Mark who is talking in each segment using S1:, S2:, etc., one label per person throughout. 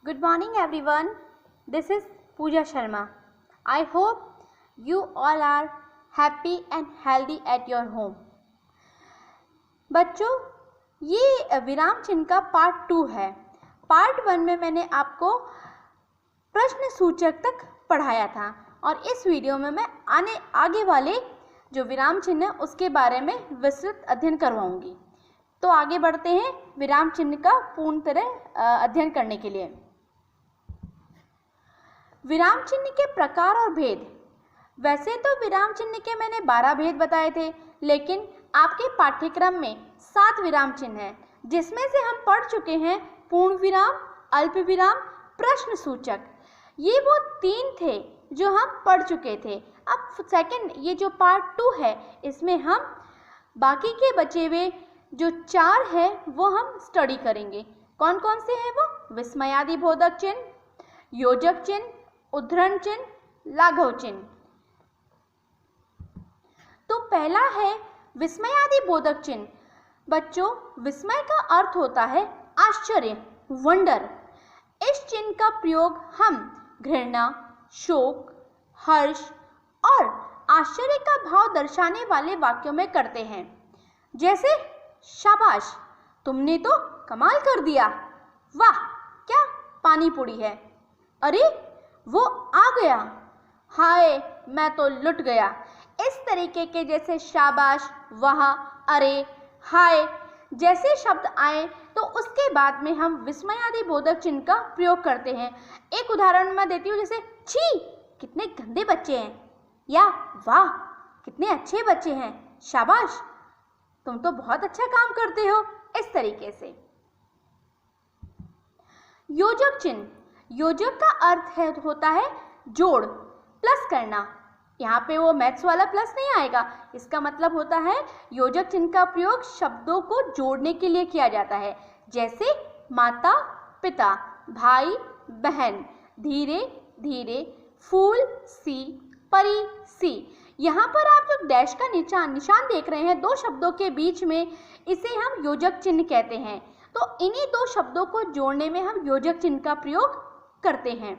S1: Good morning everyone. This is Pooja Sharma. I hope you all are happy and healthy at your home. बच्चों, ये विराम चिन्ह का part 2 है. Part 1 में मैंने आपको प्रश्न सूचक तक पढ़ाया था और इस वीडियो में मैं आगे वाले जो विराम चिन्ह है उसके बारे में विस्तृत अध्ययन करवाऊंगी. तो आगे बढ़ते हैं विराम चिन्ह का पूर्ण तरह अध्ययन करने के लिए. विराम चिन्ह के प्रकार और भेद. वैसे तो विराम चिन्ह के मैंने 12 भेद बताए थे, लेकिन आपके पाठ्यक्रम में 7 विराम चिन्ह हैं, जिसमें से हम पढ़ चुके हैं पूर्ण विराम, अल्प विराम, प्रश्न सूचक. ये वो 3 थे जो हम पढ़ चुके थे. अब सेकंड ये जो पार्ट 2 है, इसमें हम बाकी के बचे हुए जो 4 है वो हम स्टडी करेंगे. कौन कौन से हैं वो? विस्मयादि बोधक चिन्ह, योजक चिन्ह, उद्धरण चिन्ह, लाघव चिन्ह. तो पहला है विस्मयादि बोधक चिन्ह. बच्चों, विस्मय का अर्थ होता है आश्चर्य, वंडर. इस चिन्ह का प्रयोग हम घृणा, शोक, हर्ष और आश्चर्य का भाव दर्शाने वाले वाक्यों में करते हैं. जैसे शाबाश, तुमने तो कमाल कर दिया. वाह, क्या पानी पूरी है. अरे, वो आ गया. हाय, मैं तो लुट गया. इस तरीके के जैसे शाबाश, वाह, अरे, हाय जैसे शब्द आए तो उसके बाद में हम विस्मयादि बोधक चिन्ह का प्रयोग करते हैं. एक उदाहरण मैं देती हूँ, जैसे छी, कितने गंदे बच्चे हैं, या वाह, कितने अच्छे बच्चे हैं. शाबाश, तुम तो बहुत अच्छा काम करते हो. इस तरीके से. योजक चिन्ह. योजक का अर्थ होता है जोड़, प्लस करना. यहाँ पे वो मैथ्स वाला प्लस नहीं आएगा. इसका मतलब होता है योजक चिन्ह का प्रयोग शब्दों को जोड़ने के लिए किया जाता है. जैसे माता पिता, भाई बहन, धीरे धीरे, फूल सी, परी सी. यहाँ पर आप जो डैश का निशान देख रहे हैं 2 शब्दों के बीच में, इसे हम योजक चिन्ह कहते हैं. तो इन्हीं 2 शब्दों को जोड़ने में हम योजक चिन्ह का प्रयोग करते हैं.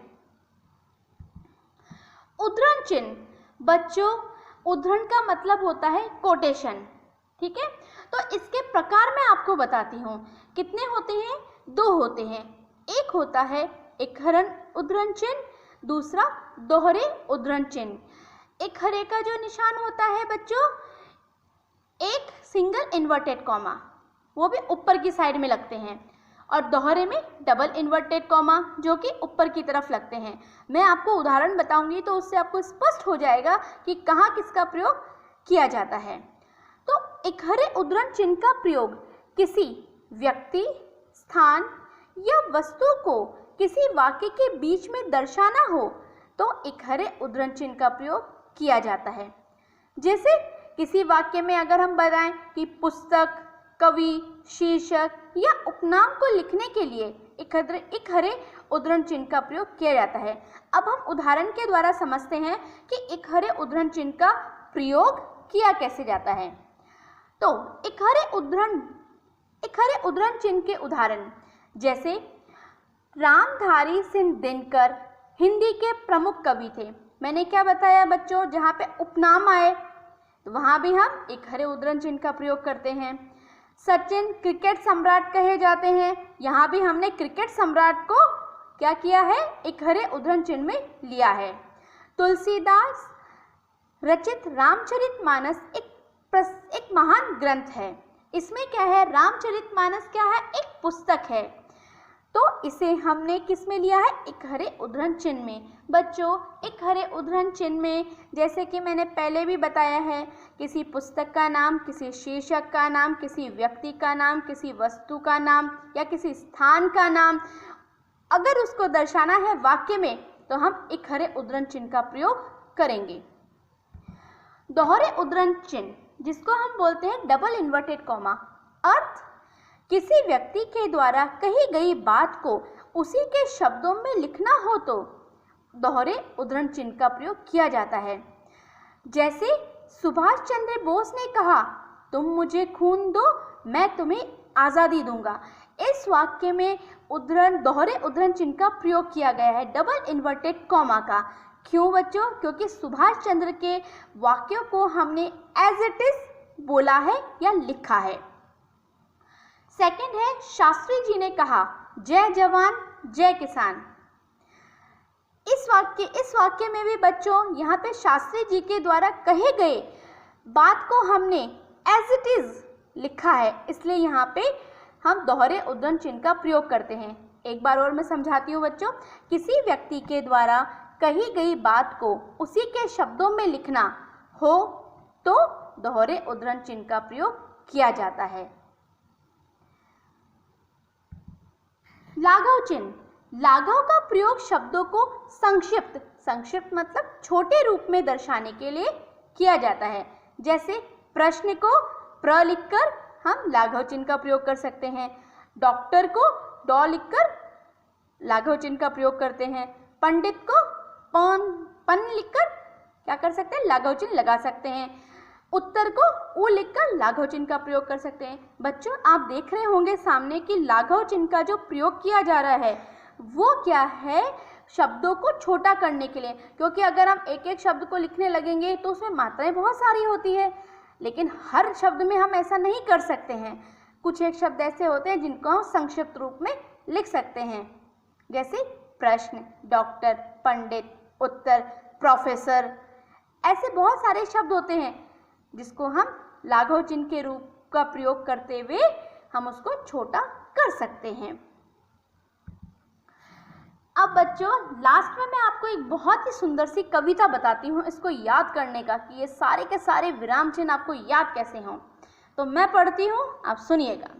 S1: उद्धरण चिन्ह. बच्चों, उद्धरण का मतलब होता है कोटेशन. ठीक है, तो इसके प्रकार मैं आपको बताती हूँ. कितने होते हैं? 2 होते हैं. एक होता है एकहरण उद्धरण चिन्ह, दूसरा दोहरे उद्धरण चिन्ह. एक हरे का जो निशान होता है बच्चों, एक सिंगल इन्वर्टेड कॉमा, वो भी ऊपर की साइड में लगते हैं, और दोहरे में डबल इन्वर्टेड कॉमा जो कि ऊपर की तरफ लगते हैं. मैं आपको उदाहरण बताऊंगी तो उससे आपको स्पष्ट हो जाएगा कि कहाँ किसका प्रयोग किया जाता है. तो एक हरे उद्धरण चिन्ह का प्रयोग किसी व्यक्ति, स्थान या वस्तु को किसी वाक्य के बीच में दर्शाना हो तो एक हरे उद्धरण चिन्ह का प्रयोग किया जाता है. जैसे किसी वाक्य में अगर हम बताएं कि पुस्तक, कवि, शीर्षक या उपनाम को लिखने के लिए एक हरे उद्धरण चिन्ह का प्रयोग किया जाता है. अब हम उदाहरण के द्वारा समझते हैं कि एक हरे उद्धरण चिन्ह का प्रयोग किया कैसे जाता है. तो एक हरे उद्धरण चिन्ह के उदाहरण जैसे रामधारी सिंह दिनकर हिंदी के प्रमुख कवि थे. मैंने क्या बताया बच्चों, जहाँ पे उपनाम आए तो वहाँ भी हम एक हरे उद्धरण चिन्ह का प्रयोग करते हैं. सचिन क्रिकेट सम्राट कहे जाते हैं, यहाँ भी हमने क्रिकेट सम्राट को क्या किया है? एक हरे उद्धरण चिन्ह में लिया है. तुलसीदास रचित रामचरितमानस एक महान ग्रंथ है. इसमें क्या है? रामचरितमानस क्या है? एक पुस्तक है. तो इसे हमने किस में लिया है? एक हरे उद्धरण चिन्ह में. बच्चों, एक हरे उद्धरण चिन्ह में जैसे कि मैंने पहले भी बताया है, किसी पुस्तक का नाम, किसी शीर्षक का नाम, किसी व्यक्ति का नाम, किसी वस्तु का नाम या किसी स्थान का नाम, अगर उसको दर्शाना है वाक्य में तो हम एक हरे उद्धरण चिन्ह का प्रयोग करेंगे. दोहरे उद्धरण चिन्ह, जिसको हम बोलते हैं डबल इन्वर्टेड कॉमा. अर्थ, किसी व्यक्ति के द्वारा कही गई बात को उसी के शब्दों में लिखना हो तो दोहरे उद्धरण चिन्ह का प्रयोग किया जाता है. जैसे सुभाष चंद्र बोस ने कहा, तुम मुझे खून दो, मैं तुम्हें आज़ादी दूंगा. इस वाक्य में उद्धरण, दोहरे उद्धरण चिन्ह का प्रयोग किया गया है, डबल इन्वर्टेड कॉमा का। क्यों बच्चों? क्योंकि सुभाष चंद्र के वाक्यों को हमने एज इट इज बोला है या लिखा है। सेकंड है, शास्त्री जी ने कहा जय जवान जय किसान। इस वाक्य में भी बच्चों यहाँ पे शास्त्री जी के द्वारा कहे गए बात को हमने एज इट इज लिखा है, इसलिए यहाँ पे हम दोहरे उद्धरण चिन्ह का प्रयोग करते हैं। एक बार और मैं समझाती हूँ बच्चों, किसी व्यक्ति के द्वारा कही गई बात को उसी के शब्दों में लिखना हो तो दोहरे उद्धरण चिन्ह का प्रयोग किया जाता है। लाघव चिन्ह, लाघव का प्रयोग शब्दों को संक्षिप्त मतलब छोटे रूप में दर्शाने के लिए किया जाता है। जैसे प्रश्न को प्र लिखकर हम लाघव चिन्ह का प्रयोग कर सकते हैं, डॉक्टर को डॉ लिखकर लाघव चिन्ह का प्रयोग करते हैं, पंडित को पन लिखकर क्या कर सकते हैं, लाघव चिन्ह लगा सकते हैं, उत्तर को उ लिखकर लाघव चिन्ह का प्रयोग कर सकते हैं। बच्चों आप देख रहे होंगे सामने कि लाघव चिन्ह का जो प्रयोग किया जा रहा है वो क्या है, शब्दों को छोटा करने के लिए, क्योंकि अगर हम एक एक शब्द को लिखने लगेंगे तो उसमें मात्राएं बहुत सारी होती है, लेकिन हर शब्द में हम ऐसा नहीं कर सकते हैं। कुछ एक शब्द ऐसे होते हैं जिनको हम संक्षिप्त रूप में लिख सकते हैं, जैसे प्रश्न, डॉक्टर, पंडित, उत्तर, प्रोफेसर, ऐसे बहुत सारे शब्द होते हैं जिसको हम लाघव चिन्ह के रूप का प्रयोग करते हुए हम उसको छोटा कर सकते हैं। अब बच्चों लास्ट में मैं आपको एक बहुत ही सुंदर सी कविता बताती हूँ इसको याद करने का, कि ये सारे के सारे विराम चिन्ह आपको याद कैसे हों। तो मैं पढ़ती हूँ, आप सुनिएगा।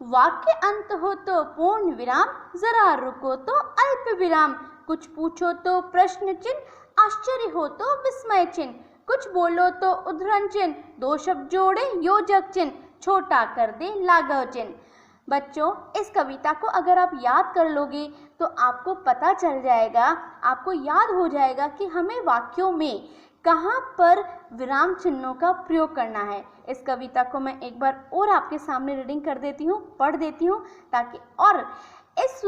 S1: वाक्य अंत हो तो पूर्ण विराम, जरा रुको तो अल्प विराम, कुछ पूछो तो प्रश्न चिन्ह, आश्चर्य हो तो विस्मय चिन्ह, कुछ बोलो तो उद्धरण चिन्ह, दो शब्द जोड़े योजक चिन्ह, छोटा कर दे लाघव चिन्ह। बच्चों इस कविता को अगर आप याद कर लोगे तो आपको पता चल जाएगा, आपको याद हो जाएगा कि हमें वाक्यों में कहाँ पर विराम चिन्हों का प्रयोग करना है। इस कविता को मैं एक बार और आपके सामने रीडिंग कर देती हूँ, पढ़ देती हूँ, ताकि और इस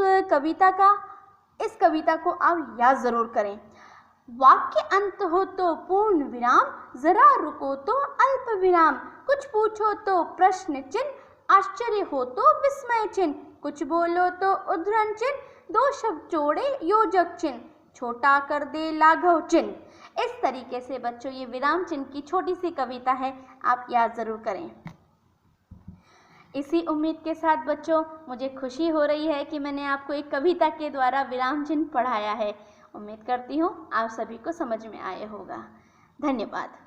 S1: कविता को आप याद ज़रूर करें। वाक्य अंत हो तो पूर्ण विराम, जरा रुको तो अल्प विराम, कुछ पूछो तो प्रश्न चिन्ह, आश्चर्य हो तो विस्मय चिन्ह, कुछ बोलो तो उद्धरण चिन्ह, दो शब्द जोड़े योजक चिन्ह, छोटा कर दे लाघव चिन्ह। इस तरीके से बच्चों ये विराम चिन्ह की छोटी सी कविता है, आप याद ज़रूर करें। इसी उम्मीद के साथ बच्चों मुझे खुशी हो रही है कि मैंने आपको एक कविता के द्वारा विराम चिन्ह पढ़ाया है। उम्मीद करती हूँ आप सभी को समझ में आया होगा। धन्यवाद।